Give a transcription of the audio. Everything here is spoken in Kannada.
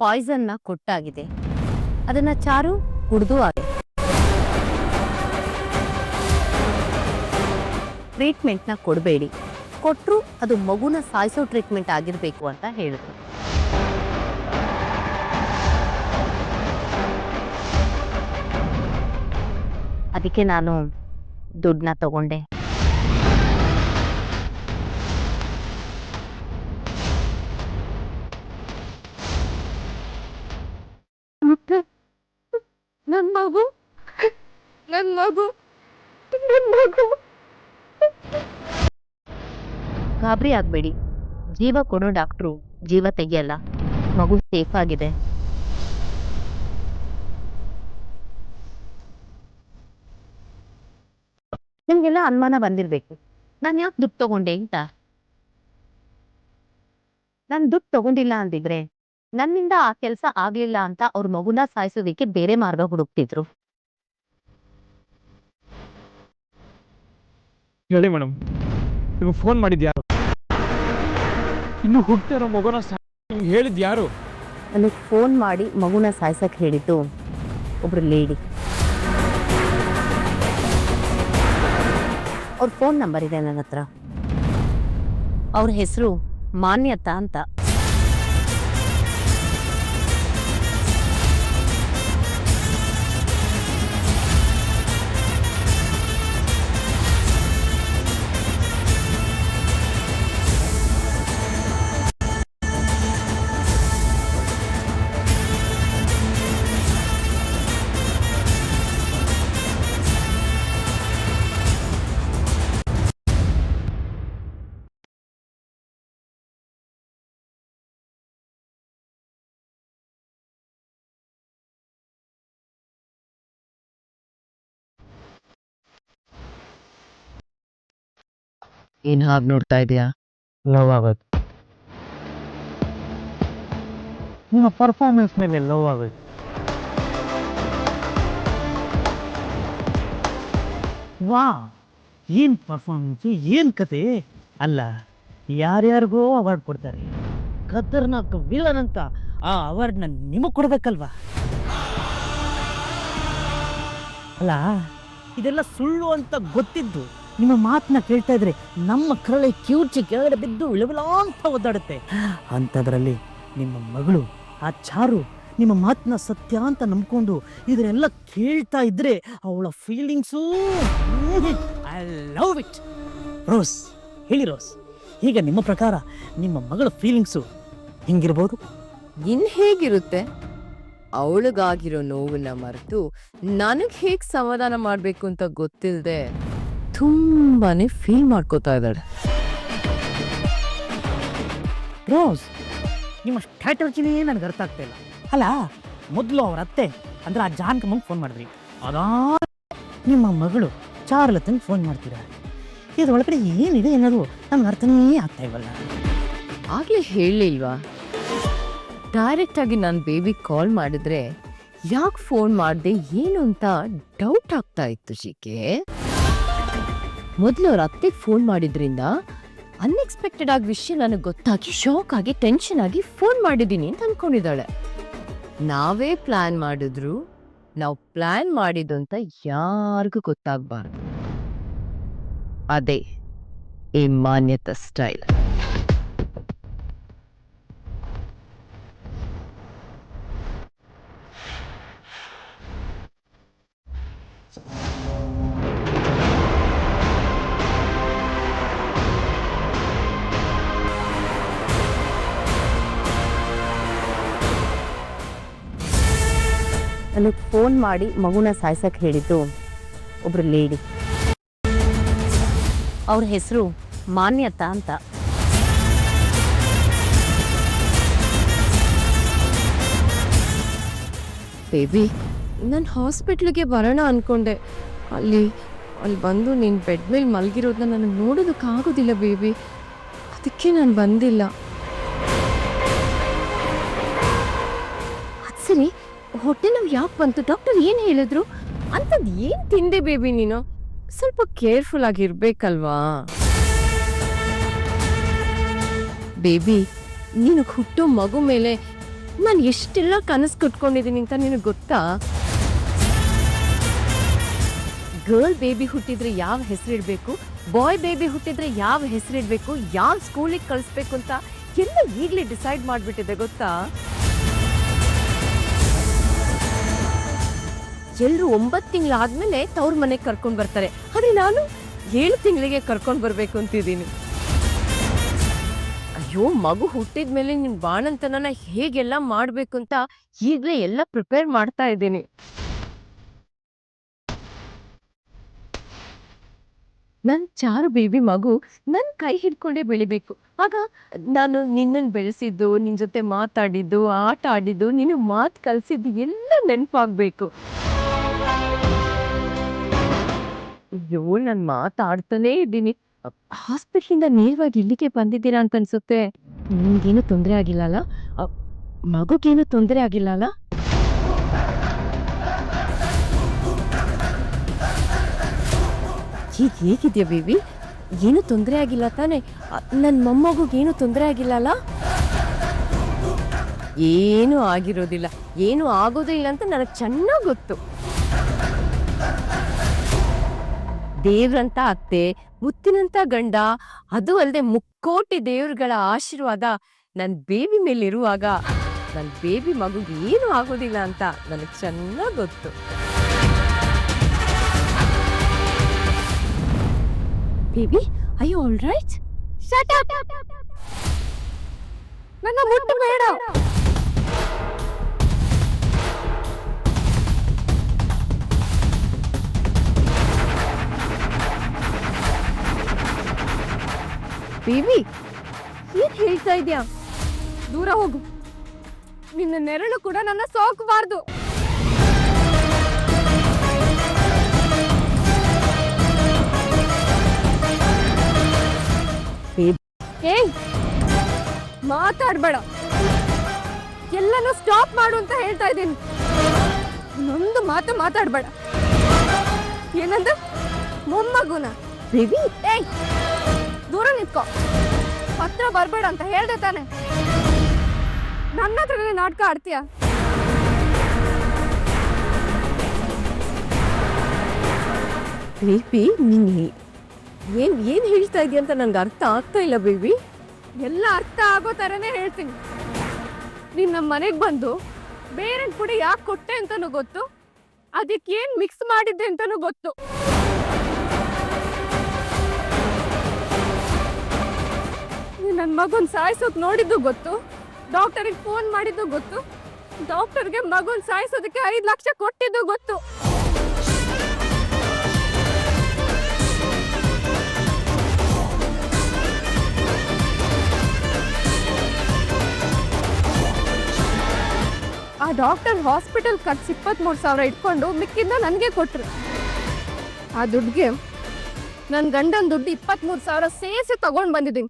ಪಾಯ್ಸನ್ನ ಕೊಟ್ಟಾಗಿದೆ. ಅದನ್ನ ಚಾರು ಕುಡ್ದು ಆಗಿದೆ. ಟ್ರೀಟ್ಮೆಂಟ್ನ ಕೊಡಬೇಡಿ, ಕೊಟ್ಟರು ಅದು ಮಗುನ ಸಾಯಿಸೋ ಟ್ರೀಟ್ಮೆಂಟ್ ಆಗಿರಬೇಕು ಅಂತ ಹೇಳಿದ್ರು. ಅದಕ್ಕೆ ನಾನು ದುಡ್ಡನ್ನ ತಗೊಂಡೆ. ನನ್ ಮಗು ನನ್ ಮಗು ನನ್ ಮಗು. ಗಾಬರಿ ಆಗ್ಬೇಡಿ, ಜೀವ ಕೊಡೋ ಡಾಕ್ಟ್ರು ಜೀವ ತೆಗಿಯಲ್ಲ. ಮಗು ಸೇಫ್ ಆಗಿದೆ. ನಿಮ್ಗೆಲ್ಲ ಅನುಮಾನ ಬಂದಿರ್ಬೇಕು, ನಾನು ಯಾಕೆ ದುಡ್ಡು ತಗೊಂಡೆ ಅಂತ. ನಾನು ದುಡ್ಡು ತಗೊಂಡಿಲ್ಲ ಅಂದಿದ್ರೆ ನನ್ನಿಂದ ಆ ಕೆಲಸ ಆಗ್ಲಿಲ್ಲ ಅಂತ ಅವ್ರ ಮಗುನ ಸಾಯಿಸೋದಿಕ್ಕೆ ಬೇರೆ ಮಾರ್ಗ ಹುಡುಕ್ತಿದ್ರು. ಹೇಳಿ ಮೇಡಮ್, ನೀವು ಫೋನ್ ಮಾಡಿದ್ಯಾರು? ಇನ್ನು ಹುಟ್ಟಿರೋ ಮಗುನ ಹೇಳಿದ್ಯಾರು? ನನಗೆ ಫೋನ್ ಮಾಡಿ ಮಗುನ ಸಾಯ್ಸಕ್ ಹೇಳಿದ್ದು ಒಬ್ರು ಲೇಡಿ. ಅವ್ರ ಫೋನ್ ನಂಬರ್ ಇದೆ ನನ್ನ ಹತ್ರ. ಅವ್ರ ಹೆಸರು ಮಾನ್ಯತಾ ಅಂತ. ಏನ್ ಹಾಗೆ ನೋಡ್ತಾ ಇದೆಯಾ? ಲವ್ ಆಗೋದು. ನಿಮ್ಮ ಪರ್ಫಾರ್ಮೆನ್ಸ್ ಮೇಲೆ ಲವ್ ಆಗೋದು. ವಾ, ಏನು ಪರ್ಫಾರ್ಮೆನ್ಸು, ಏನು ಕತೆ ಅಲ್ಲ. ಯಾರ್ಯಾರಿಗೋ ಅವಾರ್ಡ್ ಕೊಡ್ತಾರೆ, ಖತರ್ನಾಕ್ ವಿಲನ್ ಅಂತ ಆ ಅವಾರ್ಡ್ನ ನಿಮಗೆ ಕೊಡ್ಬೇಕಲ್ವಾ? ಅಲ್ಲ, ಇದೆಲ್ಲ ಸುಳ್ಳು ಅಂತ ಗೊತ್ತಿದ್ದು ನಿಮ್ಮ ಮಾತನ್ನ ಕೇಳ್ತಾ ಇದ್ರೆ ನಮ್ಮ ಕರಳೆ ಕಿವುಚಿ ಕೆಳಗಡೆ ಬಿದ್ದು ವಿಳವಿಳ ಅಂತ ಒದ್ದಾಡುತ್ತೆ. ಅಂಥದ್ರಲ್ಲಿ ನಿಮ್ಮ ಮಗಳು ಆ ಚಾರು ನಿಮ್ಮ ಮಾತನ್ನ ಸತ್ಯ ಅಂತ ನಂಬ್ಕೊಂಡು ಇದನ್ನೆಲ್ಲ ಕೇಳ್ತಾ ಇದ್ರೆ ಅವಳ feelings, I love it. Rose, ಹೇಳಿ ರೋಸ್, ಈಗ ನಿಮ್ಮ ಪ್ರಕಾರ ನಿಮ್ಮ ಮಗಳ ಫೀಲಿಂಗ್ಸು ಹಿಂಗಿರ್ಬೋದು? ಇನ್ ಹೇಗಿರುತ್ತೆ? ಅವಳಿಗಾಗಿರೋ ನೋವನ್ನ ಮರೆತು ನನಗ್ ಹೇಗ್ ಸಮಾಧಾನ ಮಾಡ್ಬೇಕು ಅಂತ ಗೊತ್ತಿಲ್ಲದೆ ತುಂಬಾನೇ ಫೀಲ್ ಮಾಡ್ಕೋತಾ ಇದ್ದಾಳೆ. ರೋಸ್, ನಿಮ್ಮ ಸ್ಟ್ರಾಟಜಿನೇ ನನಗೆ ಅರ್ಥ ಆಗ್ತಾ ಇಲ್ಲ. ಅಲ್ಲ, ಮೊದಲು ಅವ್ರ ಅತ್ತೆ ಅಂದ್ರೆ ಆ ಜಾನ್ಕಮ್ಮಂಗೆ ಫೋನ್ ಮಾಡಿದ್ರಿ, ಅದಾ ನಿಮ್ಮ ಮಗಳು ಚಾರುಲತಂಗೆ ಫೋನ್ ಮಾಡ್ತೀರಾ. ಇದ್ರೊಳಗಡೆ ಏನಿದೆ ಅನ್ನೋದು ನಮ್ಗೆ ಅರ್ಥನೇ ಆಗ್ತಾ ಇಲ್ವಲ್ಲ. ಆಗ್ಲೇ ಹೇಳಿಲ್ವಾ, ಡೈರೆಕ್ಟ್ ಆಗಿ ನಾನು ಬೇಬಿ ಕಾಲ್ ಮಾಡಿದ್ರೆ ಯಾಕೆ ಫೋನ್ ಮಾಡಿದೆ ಏನು ಅಂತ ಡೌಟ್ ಆಗ್ತಾ ಇತ್ತು. ಶಿಕೆ ಮೊದಲು ಅವ್ರ ಅತ್ತೆಗೆ ಫೋನ್ ಮಾಡಿದ್ರಿಂದ ಅನ್ಎಕ್ಸ್ಪೆಕ್ಟೆಡ್ ಆಗಿ ವಿಷಯ ನನಗೆ ಗೊತ್ತಾಗಿ ಶಾಕ್ ಆಗಿ ಟೆನ್ಷನ್ ಆಗಿ ಫೋನ್ ಮಾಡಿದ್ದೀನಿ ಅಂತ ಅನ್ಕೊಂಡಿದ್ದಾಳೆ. ನಾವೇ ಪ್ಲಾನ್ ಮಾಡಿದ್ರು ನಾವು ಪ್ಲಾನ್ ಮಾಡಿದ್ದು ಅಂತ ಯಾರಿಗೂ ಗೊತ್ತಾಗಬಾರ್ದು. ಅದೇ ಈ ಮಾನ್ಯತಾ ಸ್ಟೈಲ್. ನನಗೆ ಫೋನ್ ಮಾಡಿ ಮಗುನ ಸಾಯ್ಸಕ್ ಹೇಳಿದ್ದು ಒಬ್ರು ಲೇಡಿ. ಅವ್ರ ಹೆಸರು ಮಾನ್ಯತಾ ಅಂತ. ಬೇಬಿ, ನಾನು ಹಾಸ್ಪಿಟ್ಲಿಗೆ ಬರೋಣ ಅನ್ಕೊಂಡೆ. ಅಲ್ಲಿ ಬಂದು ನೀನು ಬೆಡ್ ಮೇಲೆ ಮಲಗಿರೋದನ್ನ ನನಗೆ ನೋಡೋದಕ್ಕಾಗೋದಿಲ್ಲ ಬೇಬಿ, ಅದಕ್ಕೆ ನಾನು ಬಂದಿಲ್ಲ. ಅದು ಸರಿ, ಹೊಟ್ಟೆ ನೋವು ಯಾಕೆ ಬಂತು? ಡಾಕ್ಟರ್ ಏನು ಹೇಳಿದ್ರು? ಅಂಥದ್ದು ಏನು ತಿಂದೆ ಬೇಬಿ ನೀನು? ಸ್ವಲ್ಪ ಕೇರ್ಫುಲ್ ಆಗಿರ್ಬೇಕಲ್ವಾ ಬೇಬಿ. ನೀನು ಹುಟ್ಟೋ ಮಗು ಮೇಲೆ ನಾನು ಎಷ್ಟೆಲ್ಲ ಕನಸು ಕಟ್ಕೊಂಡಿದ್ದೀನಿ ಅಂತ ನಿನಗೆ ಗೊತ್ತಾ? ಗರ್ಲ್ ಬೇಬಿ ಹುಟ್ಟಿದ್ರೆ ಯಾವ ಹೆಸರಿಡ್ಬೇಕು, ಬಾಯ್ ಬೇಬಿ ಹುಟ್ಟಿದ್ರೆ ಯಾವ ಹೆಸರಿಡ್ಬೇಕು, ಯಾವ ಸ್ಕೂಲಿಗೆ ಕಳಿಸ್ಬೇಕು ಅಂತ ಎಲ್ಲ ಈಗಲೇ ಡಿಸೈಡ್ ಮಾಡಿಬಿಟ್ಟಿದೆ ಗೊತ್ತಾ? ಎಲ್ಲರೂ 9 ತಿಂಗಳಾದ್ಮೇಲೆ ತವ್ರ ಮನೆಗೆ ಕರ್ಕೊಂಡು ಬರ್ತಾರೆ, ಆದ್ರೆ ನಾನು 7 ತಿಂಗಳಿಗೆ ಕರ್ಕೊಂಡು ಬರ್ಬೇಕು ಅಂತಿದ್ದೀನಿ. ಅಯ್ಯೋ, ಮಗು ಹುಟ್ಟಿದ್ಮೇಲೆ ನಿನ್ ಬಾಣಂತನನ ಹೇಗೆಲ್ಲ ಮಾಡ್ಬೇಕು ಅಂತ ಈಗಲೇ ಎಲ್ಲ ಪ್ರಿಪೇರ್ ಮಾಡ್ತಾ ಇದ್ದೀನಿ. ನನ್ ಚಾರು ಬೇಬಿ ಮಗು ನನ್ ಕೈ ಹಿಡ್ಕೊಂಡೇ ಬೆಳಿಬೇಕು. ಆಗ ನಾನು ನಿನ್ನನ್ನು ಬೆಳೆಸಿದ್ದು, ನಿನ್ ಜೊತೆ ಮಾತಾಡಿದ್ದು, ಆಟ ಆಡಿದ್ದು, ನೀನು ಮಾತು ಕಲ್ಸಿದ್ದು ಎಲ್ಲ ನೆನಪಾಗ್ಬೇಕು. ಅಯ್ಯೋ, ನಾನು ಮಾತಾಡ್ತಾನೇ ಇದ್ದೀನಿ. ಹಾಸ್ಪಿಟ್ಲಿಂದ ನೇರವಾಗಿ ಇಲ್ಲಿಗೆ ಬಂದಿದ್ದೀರಾ ಅಂತ ಅನ್ಸುತ್ತೆ. ನಿಮ್ಗೇನು ತೊಂದರೆ ಆಗಿಲ್ಲ ಅಲ್ಲ? ಮಗುಗೇನು ತೊಂದರೆ ಆಗಿಲ್ಲ ಅಲ್ಲ? ಈಗ ಹೇಗಿದ್ಯಾ ಬೇಬಿ? ಏನು ತೊಂದರೆ ಆಗಿಲ್ಲ ತಾನೆ? ನನ್ನ ಮೊಮ್ಮಗುಗೇನು ತೊಂದರೆ ಆಗಿಲ್ಲ ಅಲ್ಲ? ಏನೂ ಆಗಿರೋದಿಲ್ಲ, ಏನು ಆಗೋದೇ ಇಲ್ಲ ಅಂತ ನನಗೆ ಚೆನ್ನಾಗಿ ಗೊತ್ತು. ದೇವ್ರಂತ ಅತ್ತೆ, ಮುತ್ತಿನಂತ ಗಂಡ, ಅದು ಅಲ್ಲದೆ ಮುಕ್ಕೋಟಿ ದೇವ್ರುಗಳ ಆಶೀರ್ವಾದ ನನ್ನ ಬೇಬಿ ಮೇಲಿರುವಾಗ ನನ್ನ ಬೇಬಿ ಮಗುಗೆ ಏನು ಆಗೋದಿಲ್ಲ ಅಂತ ನನಗೆ ಚೆನ್ನಾಗಿ ಗೊತ್ತು. Baby, are you all right? Shut up! ನನ್ನ ಮುಟ್ಟು ಬೇಡ. ಬೇಬಿ, ಏನ್ ಹೇಳ್ತಾ ಇದ್ಯಾ? ದೂರ ಹೋಗು. ನಿನ್ನ ನೆರಳು ಕೂಡ ನನ್ನ ಸೋಕಬಾರ್ದು. ಏಯ್, ಮಾತಾಡ್ಬೇಡ. ಎಲ್ಲನೂ ಸ್ಟಾಪ್ ಮಾಡು ಅಂತ ಹೇಳ್ತಾ ಇದ್ದೀನಿ. ಇನ್ನೊಂದು ಮಾತು ಮಾತಾಡ್ಬೇಡ. ಏನಂದ? ಮೊಮ್ಮಗುನ? ಬೇಬಿ, ಏಯ್, ದೂರ ನಿಂತ್ಕೋ. ಹತ್ರ ಬರ್ಬೇಡ ಅಂತ ಹೇಳ್ದೆ ತಾನೆ. ನನ್ನ ಹತ್ರನೇ ನಾಟಕ ಆಡ್ತೀಯ? ಬೇಬಿ, ನೀನು ಏನ್ ಹೇಳ್ತಾ ಇದೀಯ ಅಂತ ನಂಗೆ ಅರ್ಥ ಆಗ್ತಾ ಇಲ್ಲ ಬೇಬಿ. ಎಲ್ಲ ಅರ್ಥ ಆಗೋ ಥರನೇ ಹೇಳ್ತೀನಿ. ನೀನು ನಮ್ಮ ಮನೆಗೆ ಬಂದು ಬೇರೆ ಪುಡಿ ಯಾಕೆ ಕೊಟ್ಟೆ ಅಂತನೂ ಗೊತ್ತು, ಅದಕ್ಕೆ ಏನು ಮಿಕ್ಸ್ ಮಾಡಿದ್ದೆ ಅಂತನೂ ಗೊತ್ತು. ನೀನು ನನ್ನ ಮಗನ ಸಾಯಿಸೋಕೆ ನೋಡಿದ್ದು ಗೊತ್ತು, ಡಾಕ್ಟರಿಗೆ ಫೋನ್ ಮಾಡಿದ್ದು ಗೊತ್ತು, ಡಾಕ್ಟರ್ಗೆ ಮಗನ ಸಾಯಿಸೋದಕ್ಕೆ 5 ಲಕ್ಷ ಕೊಟ್ಟಿದ್ದು ಗೊತ್ತು. ಆ ಡಾಕ್ಟರ್ ಹಾಸ್ಪಿಟಲ್ ಖರ್ಚು 23,000 ಇಟ್ಕೊಂಡು ಮಿಕ್ಕಿಂದ ನನಗೆ ಕೊಟ್ರು. ಆ ದುಡ್ಡಿಗೆ ನನ್ನ ಗಂಡನ ದುಡ್ಡು 23,000 ಸೇರಿಸಿ ತಗೊಂಡು ಬಂದಿದ್ದೀನಿ.